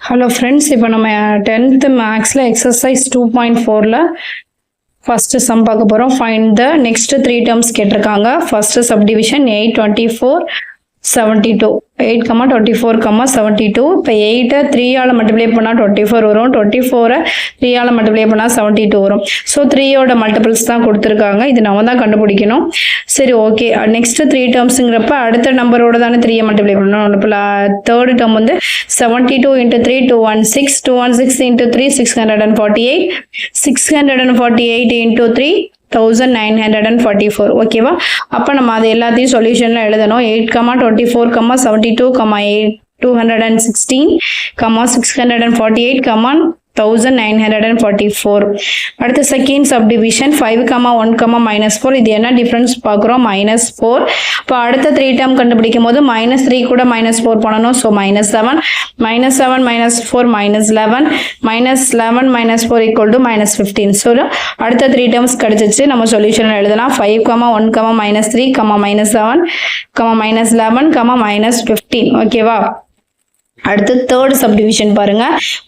Hello friends, இப்போ நம்ம 10th மேக்ஸில் எக்ஸசைஸ் 2.4ல் ஃபஸ்ட்டு சம் பார்க்க போகிறோம். ஃபைண்ட் த நெக்ஸ்ட் 3 டேர்ம்ஸ் கேட்டிருக்காங்க. First subdivision 8, 24, 72. 8, 24, 72. இப்போ 8 3ஆல் மல்டிப்ளை பண்ணால் 24 வரும். 24 3ஆல் மல்டிப்ளை பண்ணால் 72 வரும். ஸோ 3யோட மல்டிபிள்ஸ் தான் கொடுத்துருக்காங்க. இது நம்ம தான் கண்டுபிடிக்கணும். சரி, ஓகே. நெக்ஸ்ட் 3 டேர்ம்ஸுங்கிறப்ப அடுத்த நம்பரோட தானே 3 மல்டிப்ளை பண்ணணும். இப்போ தேர்டு டேர்ம் வந்து 72 × 3 216, 216 × 3 648, 648 × 3 1944. ஓகேவா? அப்போ நம்ம அது எல்லாத்தையும் சொல்யூஷனில் எழுதணும். 8, 24, 72, 8, 216, 648, 1944. அடுத்த செகண்ட் சப்டிவிஷன் 5, 1, -4. இது என்ன டிஃபரன்ஸ் பார்க்குறோம்? -4. இப்போ அடுத்த 3 டேர்ம் கண்டுபிடிக்கும் போது -3 கூட -4 பண்ணணும். ஸோ -7, -7, -4, -11, -11, -4 = -15. ஸோ அடுத்த 3 டேர்ம்ஸ் கிடச்சிச்சு. நம்ம சொல்யூஷன் எழுதலாம். 5, 1, -3, -7, -11, -15. ஓகேவா? அடுத்து தேர்ட் சப்டிவிஷன் பாருங்க.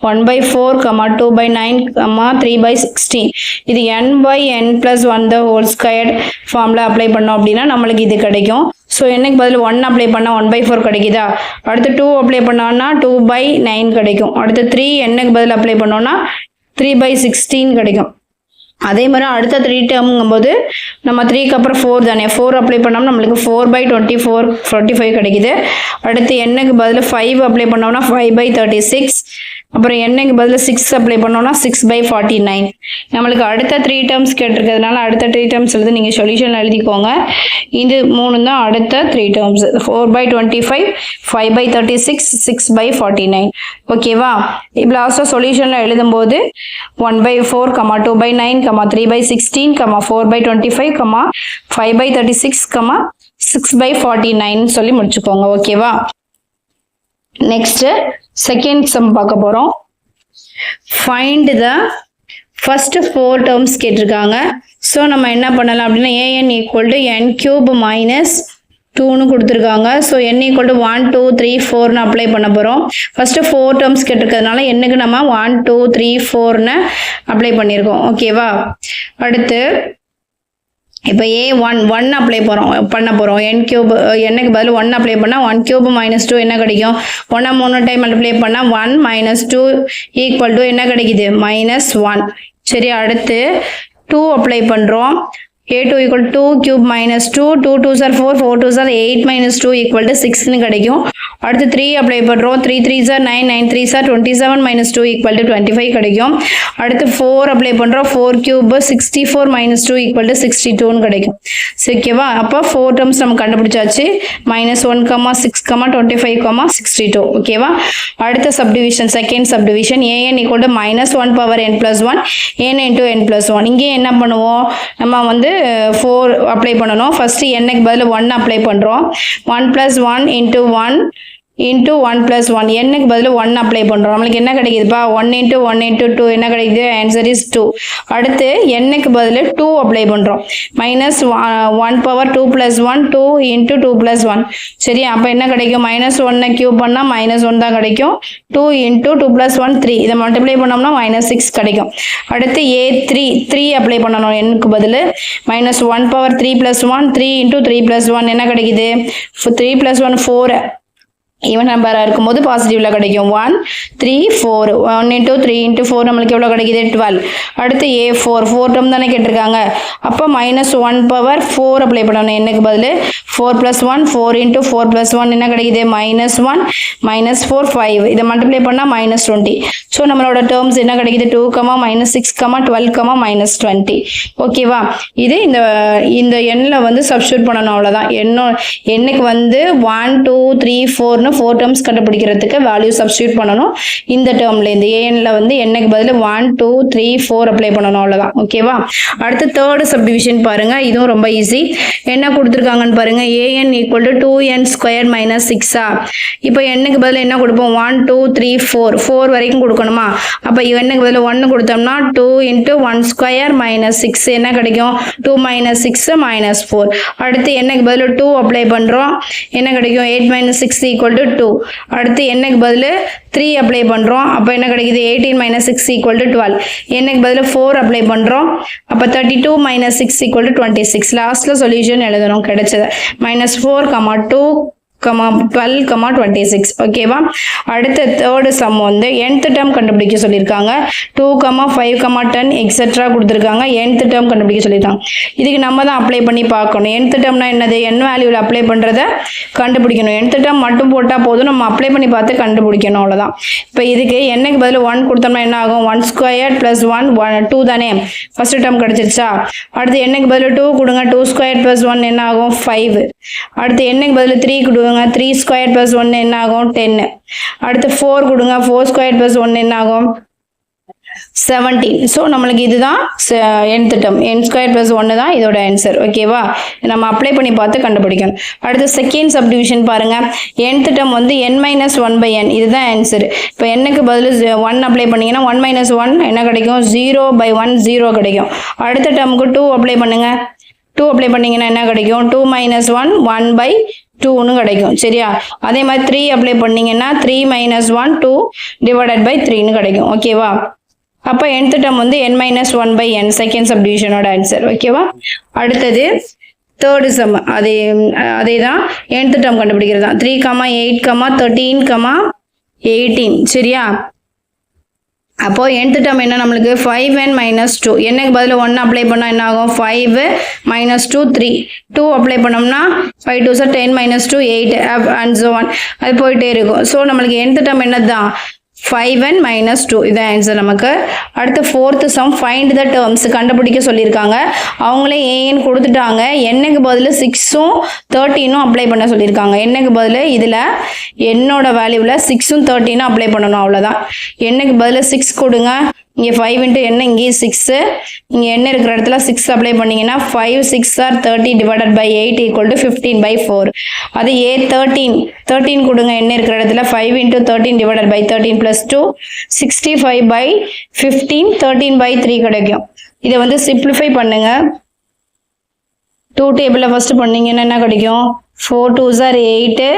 1/4, 2/9, 3/16. இது n/n+1² ஃபார்ம்ல அப்ளை பண்ணோம் அப்படின்னா நம்மளுக்கு இது கிடைக்கும். ஸோ என்னக்கு பதில் 1 அப்ளை பண்ணால் 1/4 கிடைக்குதா? அடுத்து 2 அப்ளை பண்ணோம்னா 2/9 கிடைக்கும். அடுத்து 3 என்னக்கு பதில் அப்ளை பண்ணோம்னா 3/16 கிடைக்கும். அதே மாதிரி அடுத்த 3 டேர்முங்கும்போது நம்ம 3க்கு அப்புறம் 4 தானே, 4 அப்ளை பண்ணோம்னா நம்மளுக்கு 4/24, 45 கிடைக்குது. அடுத்து என்னக்கு பதில் 5 அப்ளை பண்ணோம்னா 5/36. அப்புறம் என்னக்கு பதில் 6 அப்ளை பண்ணோம்னா 6/49. நம்மளுக்கு அடுத்த 3 டேர்ம்ஸ் கேட்டிருக்கிறதுனால அடுத்த 3 டேர்ம்ஸ் எழுதி நீங்கள் சொல்யூஷன் எழுதிக்கோங்க. இது 3 தான் அடுத்த 3 டேர்ம்ஸ். 4/25, 5/36, 6/49. ஓகேவா? இப்போ லாஸ்ட்டாக சொல்யூஷனில் எழுதும்போது 1/4, 2/9, 3/16, 4/25, 5/36, 6/49 சொல்லி முடிச்சுக்கோங்க. ஓகேவா? நெக்ஸ்ட் செகண்ட் சம் பார்க்க போறோம். ஃபைண்ட் த ஃபர்ஸ்ட் 4 டேர்ம்ஸ் கேட்டிருக்காங்க. ஸோ நம்ம என்ன பண்ணலாம் அப்படின்னா an n³ - 2ன்னு கொடுத்துருக்காங்க. ஸோ n = 1, 2, 3, 4ன்னு அப்ளை பண்ண போகிறோம். ஃபஸ்ட்டு 4 டேர்ம்ஸ் கேட்டிருக்கிறதுனால என்னக்கு நம்ம 1, 2, 3, 4ன்னு அப்ளை பண்ணியிருக்கோம். ஓகேவா? அடுத்து இப்போ a1 அப்ளை பண்ண போகிறோம். என்னக்கு பதில் 1 அப்ளை பண்ணால் 1³ - 2 என்ன கிடைக்கும்? 1 3 டைம் மல்டிப்ளை பண்ணால் 1 - 2 = என்ன கிடைக்குது? -1. சரி, அடுத்து 2 அப்ளை பண்ணுறோம். a2 = 2³ - 2, 2 2s are 4, 4 2s are 8 - 2 = 6ன்னு கிடைக்கும். அடுத்து 3 அப்ளை பண்ணுறோம். 3 3s are 9, 9 3s are 27 - 2 = 25 கிடைக்கும். அடுத்து 4 அப்ளை பண்ணுறோம். 4³ 64 - 2 = 62ன்னு கிடைக்கும். ஓகேவா? அப்போ 4 டேர்ம்ஸ் நம்ம கண்டுபிடிச்சாச்சு. -1, 6, 25, 62. ஓகேவா? அடுத்த subdivision second subdivision an = -1/n+1, n × n+1. இங்கே என்ன பண்ணுவோம்? நம்ம வந்து 4 அப்ளை பண்ணணும். ஃபர்ஸ்ட் என்னக்கு பதில் 1 அப்ளை பண்றோம். 1 + 1 × 1 × 1 + 1 என்னக்கு பதில் 1 அப்ளை பண்றோம். நம்மளுக்கு என்ன கிடைக்குதுப்பா? 1 × 1 × 2 என்ன கிடைக்குது? Answer is 2. அடுத்து என்னக்கு பதில் 2 அப்ளை பண்றோம். -1/2 + 1, 2 × 2 + 1. சரி, அப்போ என்ன கிடைக்கும்? -1 கியூப் பண்ணா -1 தான் கிடைக்கும். 2 × 2 + 1 3. இதை மல்டிப்ளை பண்ணோம்னா -6 கிடைக்கும். அடுத்து a3 அப்ளை பண்ணணும். என்னக்கு பதில் -1/3 + 1, 3 × 3 + 1 என்ன கிடைக்குது? 3 + 1 4. ஈவன் நம்பராக இருக்கும்போது பாசிட்டிவில் கிடைக்கும். 1 3 4. 1 × 3 × 4 நம்மளுக்கு எவ்வளோ கிடைக்குது? 12. அடுத்து a4 டேர்ம் தானே கேட்டிருக்காங்க. அப்போ -1/4 அப்ளை பண்ணணும். என்னக்கு பதில் 4 + 1, 4 × 4 + 1 என்ன கிடைக்குது? -1 -4 5. இதை மல்டிப்ளை பண்ணால் -20. ஸோ நம்மளோட டேர்ம்ஸ் என்ன கிடைக்குது? 2, -6, 12, -20. ஓகேவா? இது இந்த எண்ணில் வந்து சப்ஸ்டியூட் பண்ணணும். அவ்வளோதான். என்னக்கு வந்து 1, 2, 3, 4ன்னு 4 டேர்ம்ஸ் கண்டுபிடிக்கிறதுக்கு வேல்யூ சப்ஸ்டியூட் பண்ணணும். இந்த டேர்ம்லேருந்து ஏஎன்ல வந்து என்னக்கு பதில் 1, 2, 3, 4 அப்ளை பண்ணணும். அவ்வளோதான். ஓகேவா? அடுத்து தேர்டு சப்டிவிஷன் பாருங்க. இதுவும் ரொம்ப ஈஸி. என்ன கொடுத்துருக்காங்கன்னு பாருங்க. an = 2n² - 6. இப்போ என்னக்கு பதில் என்ன கொடுப்போம்? 1, 2, 3, 4 வரைக்கும் கொடுக்கணுமா? அப்போ என்னக்கு பதில் 1 கொடுத்தோம்னா 2 × 1² - 6 என்ன கிடைக்கும்? 2 - 6 - 4. அடுத்து என்னக்கு பதில் 2 அப்ளை பண்ணுறோம். என்ன கிடைக்கும்? 8 - 6 = ஈக்குவல் டு 2. அடுத்து என்னக்கு பதில் 3 அப்ளை பண்ணுறோம். அப்போ என்ன கிடைக்குது 18 மைனஸ் 6 ஈக்குவல் டு 12. என்னக்கு பதில் 4 அப்ளை பண்ணுறோம். அப்போ 32 மைனஸ் 6 ஈக்குவல் டு 26. லாஸ்ட்டில் சொல்யூஷன் எழுதணும் கிடைச்சது. -4, 2, 12, 26. ஓகேவா. அடுத்த தேர்டு சம் வந்து nth டேர்ம் கண்டுபிடிக்க சொல்லியிருக்காங்க. 2, 5, 10 எக்ஸெட்ரா கொடுத்துருக்காங்க. nth டேர்ம் கண்டுபிடிக்க சொல்லியிருக்காங்க. இதுக்கு நம்ம தான் அப்ளை பண்ணி பார்க்கணும். nth டேர்ம்னா என்னது, n வேல்யூவில் அப்ளை பண்ணுறத கண்டுபிடிக்கணும். nth டேர்ம் மட்டும் போட்டால் போதும், நம்ம அப்ளை பண்ணி பார்த்து கண்டுபிடிக்கணும், அவ்வளோதான். இப்போ இதுக்கு என்னக்கு பதில் 1 கொடுத்தோம்னா என்ன ஆகும், 1 ஸ்கொயர் ப்ளஸ் 1 2 தானே, ஃபர்ஸ்ட் டேர்ம் கிடச்சிருச்சா. அடுத்து என்னக்கு பதில் 2 கொடுங்க, 2 ஸ்கொயர் ப்ளஸ் 1 என்ன ஆகும் 5. அடுத்து என்னக்கு பதில் 3 கொடுங்க, 3 ஸ்கொயர் ப்ளஸ் 1 என்ன ஆகும் 10. அடுத்து 4 கொடுங்க, 4 ஸ்கொயர் ப்ளஸ் 1 என்ன ஆகும் 17. ஸோ நம்மளுக்கு இதுதான் nth term, n square plus 1 தான் இதோட ஆன்சர். ஓகேவா. நம்ம அப்ளை பண்ணி பார்த்து கண்டுபிடிக்கணும். அடுத்து செகண்ட் சப்டிவிஷன் பாருங்க. nth டேர்ம் வந்து n-1/n, இதுதான் ஆன்சர். இப்போ என்னக்கு பதில் 1 அப்ளை பண்ணீங்கன்னா 1 - 1 என்ன கிடைக்கும், 0/1 0 கிடைக்கும். அடுத்த டேர்முக்கு 2 அப்ளை பண்ணுங்க. 2 அப்ளை பண்ணீங்கன்னா என்ன கிடைக்கும், 2 - 1 1/2ன்னு கிடைக்கும். சரியா. அதே மாதிரி 3 அப்ளை பண்ணீங்கன்னா 3 - 1 2/3ன்னு கிடைக்கும். ஓகேவா. அப்போ nth டேர்ம் வந்து n-1/n, செகண்ட் சப்டிவிஷனோட ஆன்சர். ஓகேவா. அடுத்தது தேர்டு சம், அதே தான் nth டேர்ம் கண்டுபிடிக்கிறது தான். 3, 8, 13, 18. சரியா. அப்போ nth டேர்ம் என்ன நம்மளுக்கு 5n - 2. என்னக்கு பதில் 1 அப்ளை பண்ணால் என்ன ஆகும், 5 - 2 3. 2 அப்ளை பண்ணோம்னா 5 2 10 - 2 8 and so on, அது போயிட்டே இருக்கும். ஸோ நம்மளுக்கு nth டேர்ம் என்னதுதான் 5n - 2, இதான் ஆன்சர் நமக்கு. அடுத்து fourth some, find the terms கண்டுபிடிக்க சொல்லியிருக்காங்க. அவங்களே ஏன்னு கொடுத்துட்டாங்க. என்னக்கு பதில் 6ம் 13ம் அப்ளை பண்ண சொல்லியிருக்காங்க. என்னக்கு பதில் இதில் என்னோட வேல்யூவில் 6ம் 13ம் அப்ளை பண்ணணும், அவ்வளோதான். என்னக்கு பதில் 6 கொடுங்க. இங்கே 5 × n, இங்கேயும் 6. இங்கே என்ன இருக்கிற இடத்துல 6 அப்ளை பண்ணிங்கன்னா 5 6 are 30 divided by 8 equal to 15/4. அது A 13 கொடுங்க. என்ன இருக்கிற இடத்துல 5 × 13 divided by 13 plus 2 65/15 13/3 கிடைக்கும். இதை வந்து சிம்பிளிஃபை பண்ணுங்க. 2 டேபிளில் ஃபஸ்ட்டு பண்ணிங்கன்னா என்ன கிடைக்கும், 4 2s are 8,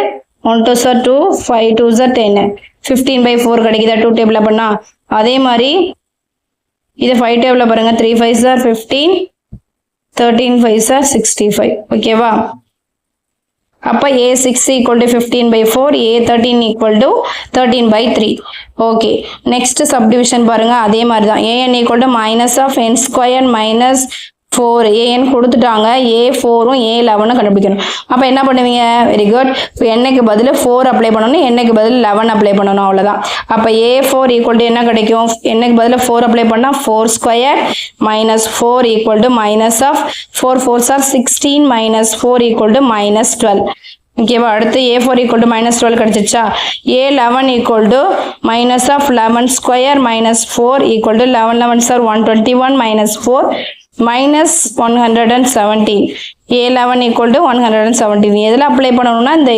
1 2s are 2, 5 2s are 10, 15/4 கிடைக்குதா 2 டேபிளில் பண்ணால். அதே மாதிரி இதை 5 டேபிளில் பாருங்கள். 3 5s are 15, 13 5s are 65. ஓகேவா. அப்போ A6 equal to 15/4, A13 equal to 13/3. Okay. Next subdivision பாருங்கள். அதே மாதிரி தான். an equal to -(n²) -4. an கொடுத்துட்டாங்க. A4ம் A11 கண்டுபிடிக்கணும். அப்போ என்ன பண்ணுவீங்க, வெரி குட். இப்போ என்னக்கு பதில் 4 அப்ளை பண்ணணும், என்னக்கு பதில் 11 அப்ளை பண்ணணும், அவ்வளோதான். அப்போ A4 equal to என்ன கிடைக்கும், என்னக்கு பதில் 4 அப்ளை பண்ணால் 4² -4 equal to -4 4s are 16 -4 equal to -12. ஓகேவா. அடுத்து A4 equal to -12 கிடைச்சிச்சா. A11 equal to -11² -4 equal to 11 11s are 121 -4 -117. A11 equal to 117. எதில் அப்ளை பண்ணணும்னா இந்த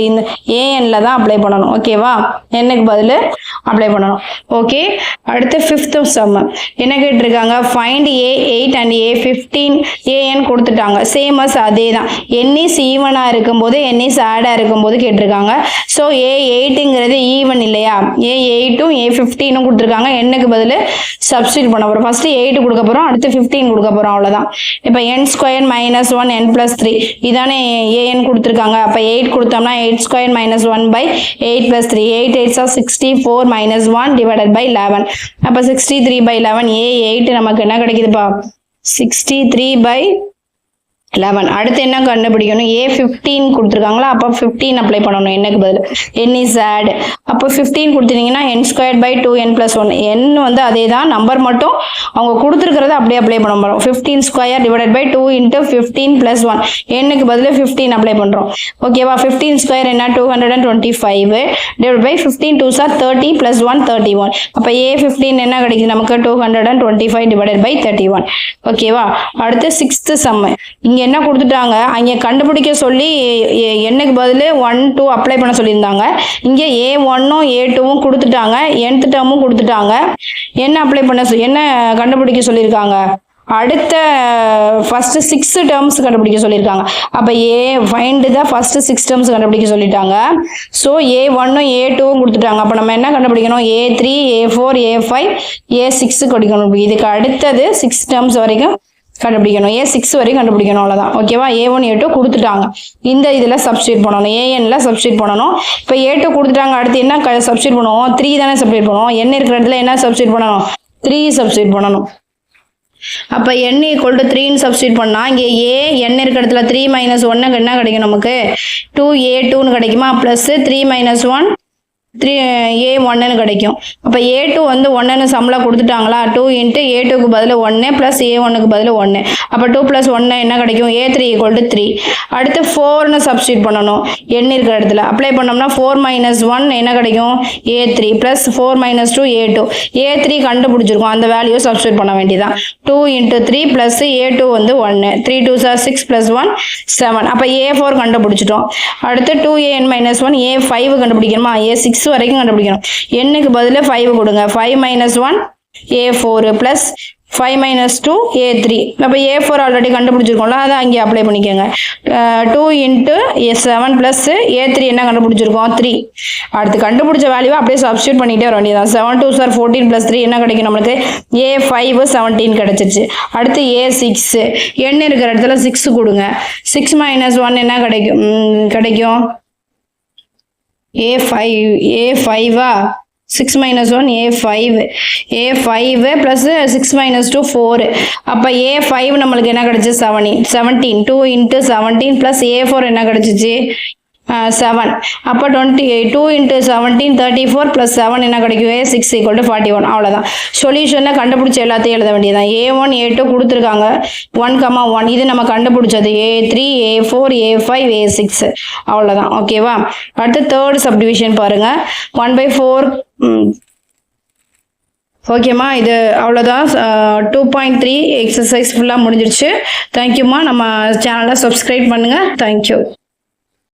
ANல தான் அப்ளை பண்ணணும். ஓகேவா. என்னக்கு பதில் அப்ளை பண்ணணும். ஓகே. அடுத்து ஃபிஃப்த்து சம் என்ன கேட்டிருக்காங்க, find A8 and A15. AN கொடுத்துட்டாங்க. சேம் அஸ் அதே தான். n is ஈவனாக இருக்கும்போது n is ஆடாக இருக்கும்போது கேட்டிருக்காங்க. ஸோ A8ங்கிறது ஈவன் இல்லையா, A8ம் A15ம் கொடுத்துருக்காங்க. என்னக்கு பதில் சப்ஸ்டியூட் பண்ண போகிறோம். ஃபஸ்ட்டு 8 கொடுக்க போகிறோம், அடுத்து 15 கொடுக்க போகிறோம், அவ்வளோதான். இப்போ n² - 1 n + 3 இதானே an கொடுத்துருக்காங்க. அப்போ 8 கொடுத்தோம்னா 8² - 1/8 + 3 8 8s are 64 -1 divided by 11. அப்போ 63/11. A8 நமக்கு என்ன கிடைக்குதுப்பா, 63/11. அடுத்து என்ன கண்டுபிடிக்கணும், A15 கொடுத்துருக்காங்களா. அப்போ 15 அப்ளை பண்ணணும். என்னக்கு பதில் n is add. அப்போ 15 கொடுத்துட்டீங்கன்னா n² / 2n + 1. n வந்து அதே தான், நம்பர் மட்டும் அவங்க கொடுத்துருக்கிறத அப்படியே அப்ளை பண்ண போகிறோம். 15² divided by 2 × 15 + 1. என்னக்கு பதில் 15 அப்ளை பண்ணுறோம். ஓகேவா. 15² என்ன 225 divided by 15 2s are 30 + 1 31. அப்போ A15 என்ன கிடைக்குது நமக்கு, 225 divided by 31. ஓகேவா. அடுத்து சிக்ஸ்த்து சம். இங்கே என்ன கொடுத்துட்டாங்க, அங்கே கண்டுபிடிக்க சொல்லி என்னக்கு பதில் 1 2 அப்ளை பண்ண சொல்லியிருந்தாங்க. இங்கே A1ம் A2ம் கொடுத்துட்டாங்க, nth டேர்மும் கொடுத்துட்டாங்க. என்ன அப்ளை பண்ண என்ன கண்டுபிடிக்க சொல்லியிருக்காங்க, அடுத்த ஃபர்ஸ்ட் 6 டேர்ம்ஸ் கண்டுபிடிக்க சொல்லியிருக்காங்க. அப்போ ஃபைண்ட் த ஃபர்ஸ்ட் 6 டேர்ம்ஸ் கண்டுபிடிக்க சொல்லிட்டாங்க. ஸோ A1ம் A2ம் கொடுத்துட்டாங்க. அப்போ நம்ம என்ன கண்டுபிடிக்கணும்? A3 A4 A5 A6 கொடுக்கணும். இதுக்கு அடுத்தது 6 டேர்ம்ஸ் வரைக்கும் கண்டுபிடிக்கணும். A6 வரைக்கும் கண்டுபிடிக்கணும். அவ்வளோதான். ஓகேவா? A1 A2 கொடுத்துட்டாங்க. இந்த இதில் சப்ஸ்டியூட் பண்ணணும். ANல சப்ஸ்டியூட் பண்ணணும். இப்போ A2 கொடுத்துட்டாங்க. அடுத்து என்ன சப்ஸ்டியூட் பண்ணுவோம்? 3 தானே சப்ஸ்டியூட் பண்ணுவோம். N இருக்கிற இடத்துல என்ன சப்ஸ்டியூட் பண்ணணும்? 3 சப்ஸ்டியூட் பண்ணணும். அப்போ n ஈக்குவல் டு 3ன்னு சப்ஸ்டியூட் பண்ணால் இங்கே n இருக்கிற இடத்துல 3 - 1 என்ன கிடைக்கும் நமக்கு? 2A2ன்னு கிடைக்குமா? ப்ளஸ் 3 - 1 3A1ன்னு கிடைக்கும். அப்போ A2 வந்து 1ன்னு சம்பளம் கொடுத்துட்டாங்களா? 2 × A2க்கு பதில் 1 ப்ளஸ் A1க்கு பதில் 1. அப்போ 2 + 1 என்ன கிடைக்கும்? A3 = 3. அடுத்து 4ன்னு சப்ஸ்டியூட் பண்ணணும். n இருக்கிற இடத்துல அப்ளை பண்ணோம்னா 4 - 1 என்ன கிடைக்கும்? A3 plus 4 - 2 A2. A3 கண்டுபிடிச்சிருக்கோம். அந்த வேல்யூ சப்ஸ்டியூட் பண்ண வேண்டியதான். 2 × 3 ப்ளஸ் A2 வந்து 1. 3 2s are 6 + 1 7. அப்போ A4 கண்டுபிடிச்சிட்டோம். அடுத்து 2An - 1 A5 கண்டுபிடிக்கணுமா? A6 வரைக்கும் கண்டுபிடிக்கணும். n-க்கு பதில் 5 கொடுங்க. 5 - 1 A4 ப்ளஸ் 5 - 2 A3. அப்போ A4 ஆல்ரெடி கண்டுபிடிச்சிருக்கோம்ல, அதை அங்கே அப்ளை பண்ணிக்கோங்க. 2 × 7 ப்ளஸ் A3 என்ன கண்டுபிடிச்சிருக்கோம்? 3. அடுத்து கண்டுபிடிச்ச வேல்யூவை அப்படியே சப்ஸ்டியூட் பண்ணிகிட்டே வர வேண்டியதான். 7 2s are 14 + 3 என்ன கிடைக்கும் நம்மளுக்கு? A5 17 கிடச்சிருச்சு. அடுத்து A6 n இருக்கிற இடத்துல 6 கொடுங்க. 6 - 1 என்ன கிடைக்கும்? A5 6 - 1 A5 plus 6 - 2 4. அப்போ A5 நம்மளுக்கு என்ன கிடச்சி? 17. 2 × 17 ப்ளஸ் A4 என்ன கிடச்சிச்சு? 7. அப்போ 28. 2 × 17 34 ப்ளஸ் 7 என்ன கிடைக்கும்? A6 = 41. அவ்வளோதான். சொல்யூஷனை கண்டுபிடிச்ச எல்லாத்தையும் எழுத வேண்டியதான். A1 A2 கொடுத்துருக்காங்க 1,1. இது நம்ம கண்டுபிடிச்சது A3 A4 A5 A6. அவ்வளோதான். ஓகேவா? அடுத்து தேர்ட் சப்டிவிஷன் பாருங்கள். 1/4. ஓகேம்மா, இது அவ்வளோதான். 2.3 எக்ஸசைஸ் ஃபுல்லாக முடிஞ்சிருச்சு. தேங்க்யூம்மா. நம்ம சேனலை சப்ஸ்கிரைப் பண்ணுங்கள். தேங்க்யூ.